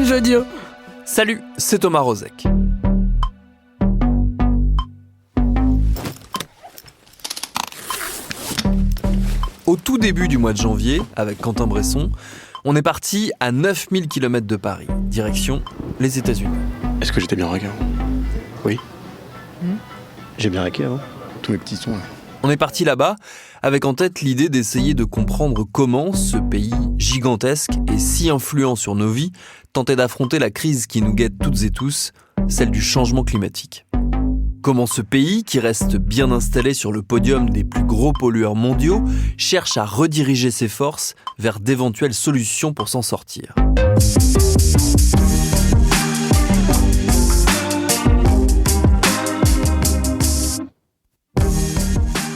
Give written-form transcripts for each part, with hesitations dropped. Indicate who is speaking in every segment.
Speaker 1: Jodio.
Speaker 2: Salut, c'est Thomas Rozek. Au tout début du mois de janvier, avec Quentin Bresson, on est parti à 9000 km de Paris, direction les États-Unis.
Speaker 3: Est-ce que j'étais bien raqué avant ? Oui. J'ai bien raqué avant ? Tous mes petits sons. Là.
Speaker 2: On est parti là-bas avec en tête l'idée d'essayer de comprendre comment ce pays gigantesque et si influent sur nos vies tentait d'affronter la crise qui nous guette toutes et tous, celle du changement climatique. Comment ce pays, qui reste bien installé sur le podium des plus gros pollueurs mondiaux, cherche à rediriger ses forces vers d'éventuelles solutions pour s'en sortir.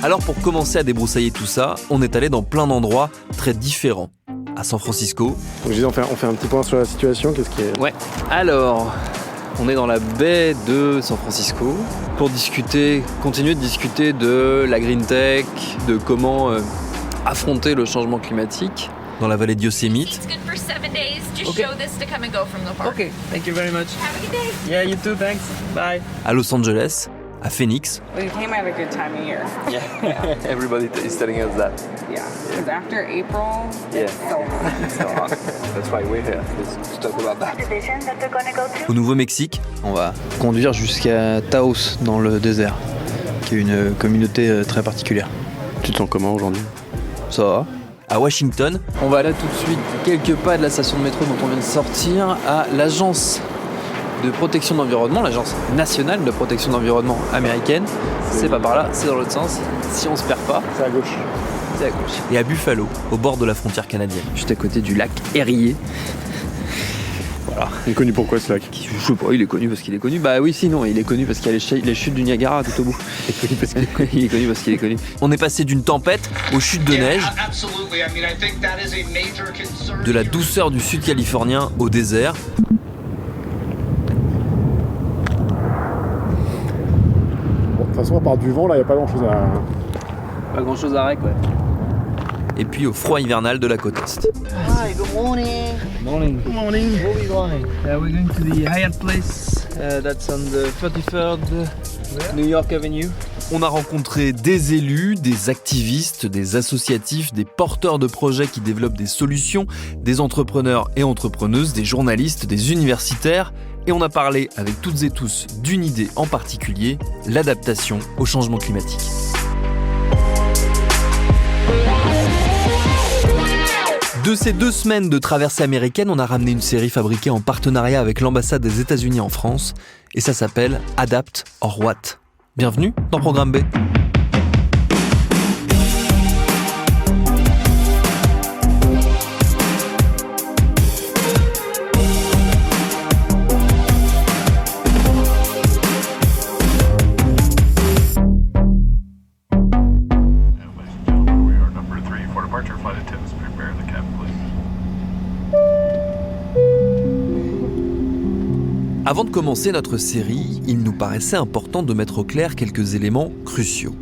Speaker 2: Alors pour commencer à débroussailler tout ça, on est allé dans plein d'endroits très différents. À San Francisco.
Speaker 3: Donc je disais, on fait un petit point sur la situation, qu'est-ce qui est...
Speaker 2: Ouais, alors... On est dans la baie de San Francisco pour continuer de discuter de la green tech, de comment affronter le changement climatique dans la vallée de Yosemite.
Speaker 1: Okay, thank you very much.
Speaker 4: Have a good day.
Speaker 1: Yeah, you too, thanks. Bye.
Speaker 2: À Los Angeles, à Phoenix.
Speaker 4: We came at a good time of year.
Speaker 2: Yeah, everybody is telling us that.
Speaker 4: Yeah, because after April, it's so hot.
Speaker 2: That's why we're here. Let's talk about that.
Speaker 5: Division that they're gonna go to.
Speaker 2: Au Nouveau-Mexique,
Speaker 6: On va conduire jusqu'à Taos, dans le désert, qui est une communauté très particulière.
Speaker 3: Tu te sens comment aujourd'hui ?
Speaker 6: Ça va.
Speaker 2: à Washington.
Speaker 6: On va là tout de suite, quelques pas de la station de métro dont on vient de sortir, à l'agence de protection de l'environnement, l'agence nationale de protection de l'environnement américaine. C'est pas par là, c'est dans l'autre sens. Si on se perd pas,
Speaker 3: C'est à gauche.
Speaker 6: c'est à gauche.
Speaker 2: Et à Buffalo, au bord de la frontière canadienne.
Speaker 6: Juste à côté du lac Erie. Voilà.
Speaker 3: Il est connu pour quoi ce lac ?
Speaker 6: Je sais pas, il est connu parce qu'il est connu. Bah oui, sinon, il est connu parce qu'il y a les chutes du Niagara tout au bout.
Speaker 3: Il est connu parce qu'il
Speaker 6: Il est connu parce qu'il est connu.
Speaker 2: On est passé d'une tempête aux chutes de neige, de la douceur du sud californien au désert.
Speaker 3: Bon, de toute façon, à part du vent, là, il n'y a pas grand-chose à...
Speaker 6: Pas grand chose à rec, ouais.
Speaker 2: Et puis au froid hivernal de la côte Est.
Speaker 5: Hi, good morning.
Speaker 6: Morning.
Speaker 3: Good morning.
Speaker 6: Where are we going? We're going to the Hyatt Place. That's on the 33rd New York Avenue.
Speaker 2: On a rencontré des élus, des activistes, des associatifs, des porteurs de projets qui développent des solutions, des entrepreneurs et entrepreneuses, des journalistes, des universitaires. Et on a parlé avec toutes et tous d'une idée en particulier, l'adaptation au changement climatique. De ces 2 semaines de traversée américaine, on a ramené une série fabriquée en partenariat avec l'ambassade des États-Unis en France, et ça s'appelle Adapt or What. Bienvenue dans Programme B. Avant de commencer notre série, il nous paraissait important de mettre au clair quelques éléments cruciaux.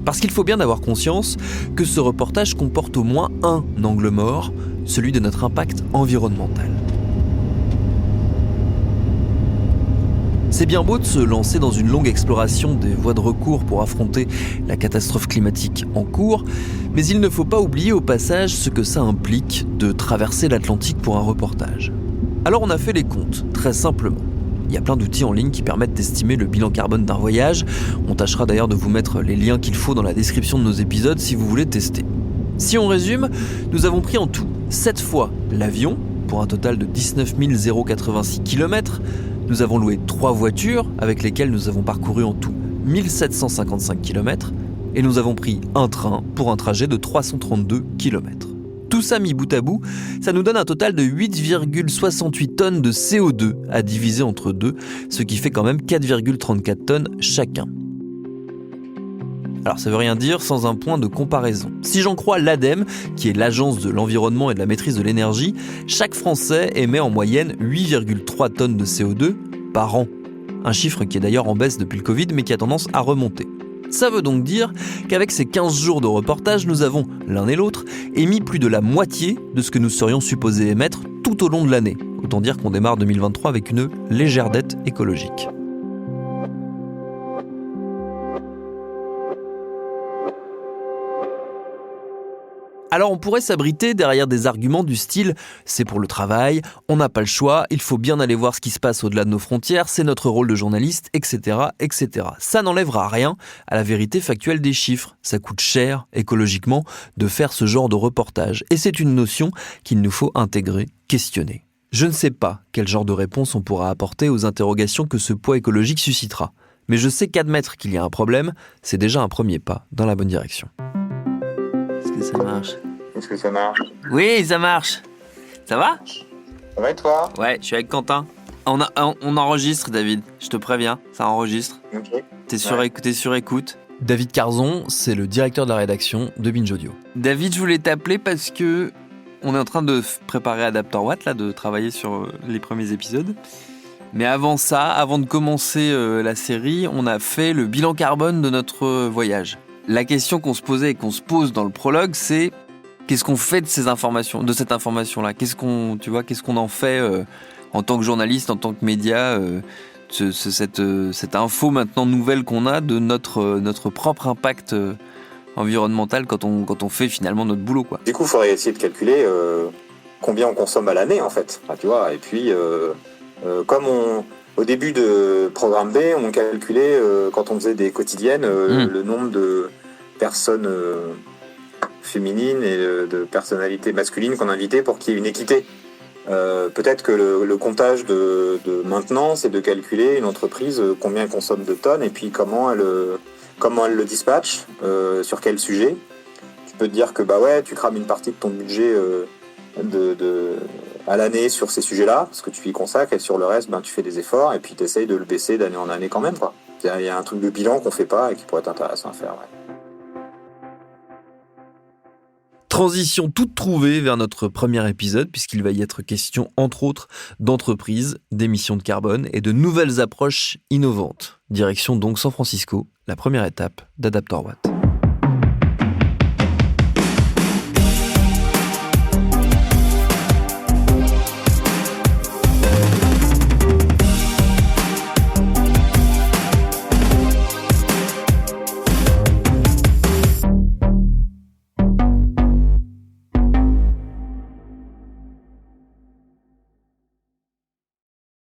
Speaker 2: Parce qu'il faut bien avoir conscience que ce reportage comporte au moins un angle mort, celui de notre impact environnemental. C'est bien beau de se lancer dans une longue exploration des voies de recours pour affronter la catastrophe climatique en cours, mais il ne faut pas oublier au passage ce que ça implique de traverser l'Atlantique pour un reportage. Alors on a fait les comptes, très simplement. Il y a plein d'outils en ligne qui permettent d'estimer le bilan carbone d'un voyage. On tâchera d'ailleurs de vous mettre les liens qu'il faut dans la description de nos épisodes si vous voulez tester. Si on résume, nous avons pris en tout 7 fois l'avion, pour un total de 19 086 km. Nous avons loué 3 voitures, avec lesquelles nous avons parcouru en tout 1755 km. Et nous avons pris un train pour un trajet de 332 km. Tout ça mis bout à bout, ça nous donne un total de 8,68 tonnes de CO2 à diviser entre deux, ce qui fait quand même 4,34 tonnes chacun. Alors ça veut rien dire sans un point de comparaison. Si j'en crois l'ADEME, qui est l'Agence de l'environnement et de la maîtrise de l'énergie, chaque Français émet en moyenne 8,3 tonnes de CO2 par an. Un chiffre qui est d'ailleurs en baisse depuis le Covid, mais qui a tendance à remonter. Ça veut donc dire qu'avec ces 15 jours de reportage, nous avons, l'un et l'autre, émis plus de la moitié de ce que nous serions supposés émettre tout au long de l'année, Autant dire qu'on démarre 2023 avec une légère dette écologique. Alors on pourrait s'abriter derrière des arguments du style « c'est pour le travail, on n'a pas le choix, il faut bien aller voir ce qui se passe au-delà de nos frontières, c'est notre rôle de journaliste, etc. etc. » Ça n'enlèvera rien à la vérité factuelle des chiffres. Ça coûte cher, écologiquement, de faire ce genre de reportage. Et c'est une notion qu'il nous faut intégrer, questionner. Je ne sais pas quel genre de réponse on pourra apporter aux interrogations que ce poids écologique suscitera. Mais je sais qu'admettre qu'il y a un problème, c'est déjà un premier pas dans la bonne direction. Est-ce que ça marche ?
Speaker 7: Est-ce que ça marche?
Speaker 2: Oui, ça marche. Ça va ?
Speaker 7: Ça va et toi?
Speaker 2: Ouais, je suis avec Quentin. On enregistre, David. Je te préviens, ça enregistre.
Speaker 7: Ok.
Speaker 2: T'es sur écoute. David Carzon, c'est le directeur de la rédaction de Binge Audio. David, je voulais t'appeler parce que on est en train de préparer Adaptor Watt, là, de travailler sur les premiers épisodes. Mais avant ça, avant de commencer la série, on a fait le bilan carbone de notre voyage. La question qu'on se posait et qu'on se pose dans le prologue, c'est qu'est-ce qu'on fait de ces informations, de cette information-là ? Qu'est-ce qu'on en fait en tant que journaliste, en tant que média, cette info maintenant nouvelle qu'on a de notre propre impact environnemental quand on fait finalement notre boulot, quoi.
Speaker 7: Du coup, il faudrait essayer de calculer combien on consomme à l'année, en fait. Enfin, tu vois, et puis, comme au début de Programme B, on calculait, quand on faisait des quotidiennes, le nombre de personnes féminines et de personnalités masculines qu'on invitait pour qu'il y ait une équité. Peut-être que le comptage de maintenant, c'est de calculer une entreprise combien elle consomme de tonnes et puis comment elle le dispatche, sur quel sujet. Tu peux te dire que bah ouais, tu crames une partie de ton budget à l'année sur ces sujets-là, parce que tu y consacres, et sur le reste, ben, tu fais des efforts et puis tu essayes de le baisser d'année en année quand même, quoi. Il y a un truc de bilan qu'on fait pas et qui pourrait être intéressant à faire, ouais.
Speaker 2: Transition toute trouvée vers notre premier épisode, puisqu'il va y être question, entre autres, d'entreprises, d'émissions de carbone et de nouvelles approches innovantes. Direction donc San Francisco, la première étape d'Adaptor Watt.